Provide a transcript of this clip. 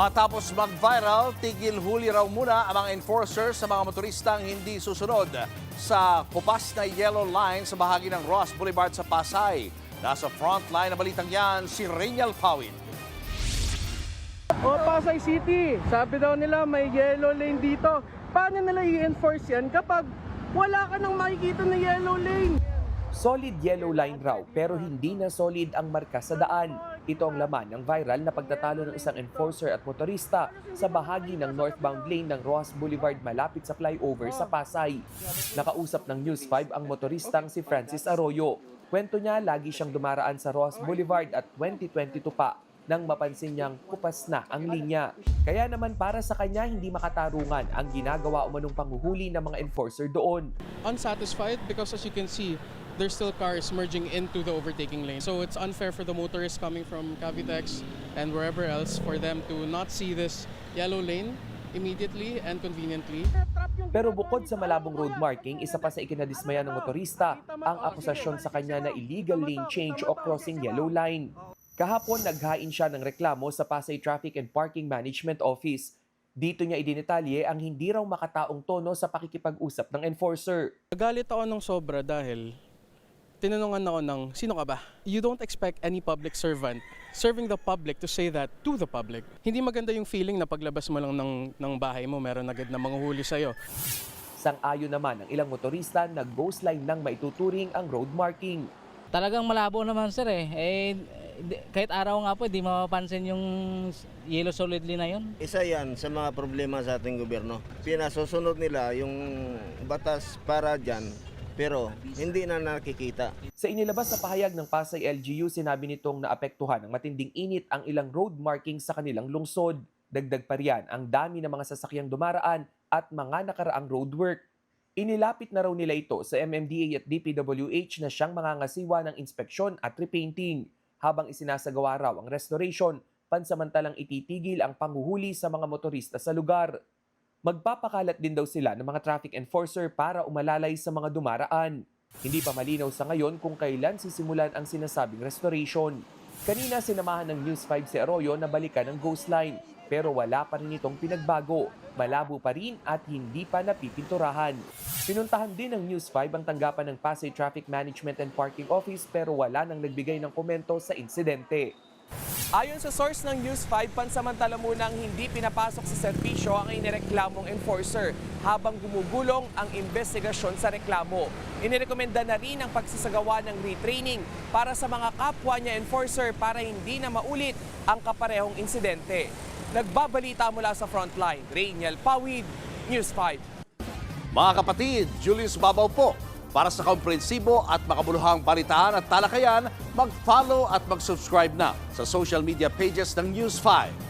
Matapos mag-viral, tigil huli raw muna ang mga enforcer sa mga motoristang hindi susunod sa kupas na yellow line sa bahagi ng Ross Boulevard sa Pasay. Nasa frontline na balitang yan, si Reynal Pawid. O Pasay City, sabi daw nila may yellow lane dito. Paano nila i-enforce yan kapag wala ka nang makikita na yellow lane? Solid yellow line raw pero hindi na solid ang marka sa daan. Ito ang laman ng viral na pagtatalo ng isang enforcer at motorista sa bahagi ng northbound lane ng Ross Boulevard malapit sa flyover sa Pasay. Nakausap ng News 5 ang motoristang si Francis Arroyo. Kwento niya lagi siyang dumaraan sa Ross Boulevard at 2022 pa nang mapansin niyang kupas na ang linya. Kaya naman para sa kanya hindi makatarungan ang ginagawa umanong panghuhuli ng mga enforcer doon. Unsatisfied because as you can see, there's still cars merging into the overtaking lane. So it's unfair for the motorists coming from Cavitex and wherever else for them to not see this yellow lane immediately and conveniently. Pero bukod sa malabong road marking, isa pa sa ikinadismaya ng motorista ang akusasyon sa kanya na illegal lane change o crossing yellow line. Kahapon, naghain siya ng reklamo sa Pasay Traffic and Parking Management Office. Dito niya idinitalye ang hindi raw makataong tono sa pakikipag-usap ng enforcer. Nagalit ako ng sobra dahil tinanungan ako ng, sino ka ba? You don't expect any public servant serving the public to say that to the public. Hindi maganda yung feeling na paglabas mo lang ng bahay mo, meron agad na manguhuli sa'yo. Sang-ayon naman ang ilang motorista na ghost line nang maituturing ang road marking. Talagang malabo naman sir kahit araw nga po, di mapapansin yung yellow solid line na yun. Isa yan sa mga problema sa ating gobyerno. Pinasusunod nila yung batas para dyan, pero hindi na nakikita. Sa inilabas na pahayag ng Pasay LGU, sinabi nitong naapektuhan ng matinding init ang ilang road markings sa kanilang lungsod. Dagdag pa riyan ang dami ng mga sasakyang dumaraan at mga nakaraang roadwork. Inilapit na raw nila ito sa MMDA at DPWH na siyang mangangasiwa ng inspeksyon at repainting. Habang isinasagawa raw ang restoration, pansamantalang ititigil ang panghuhuli sa mga motorista sa lugar. Magpapakalat din daw sila ng mga traffic enforcer para umalalay sa mga dumaraan. Hindi pa malinaw sa ngayon kung kailan sisimulan ang sinasabing restoration. Kanina sinamahan ng News 5 si Arroyo na balikan ng ghost line, pero wala pa rin itong pinagbago. Malabo pa rin at hindi pa napipinturahan. Pinuntahan din ng News 5 ang tanggapan ng Pasay Traffic Management and Parking Office pero wala nang nagbigay ng komento sa insidente. Ayon sa source ng News 5, pansamantala munang hindi pinapasok sa serbisyo ang inireklamong enforcer habang gumugulong ang investigasyon sa reklamo. Inirekomenda na rin ang pagsasagawa ng retraining para sa mga kapwa niya enforcer para hindi na maulit ang kaparehong insidente. Nagbabalita mula sa frontline, Reynal Pawid, News 5. Mga kapatid, Julius Babaw po. Para sa komprehensibo at makabuluhang balitaan at talakayan, mag-follow at mag-subscribe na sa social media pages ng News 5.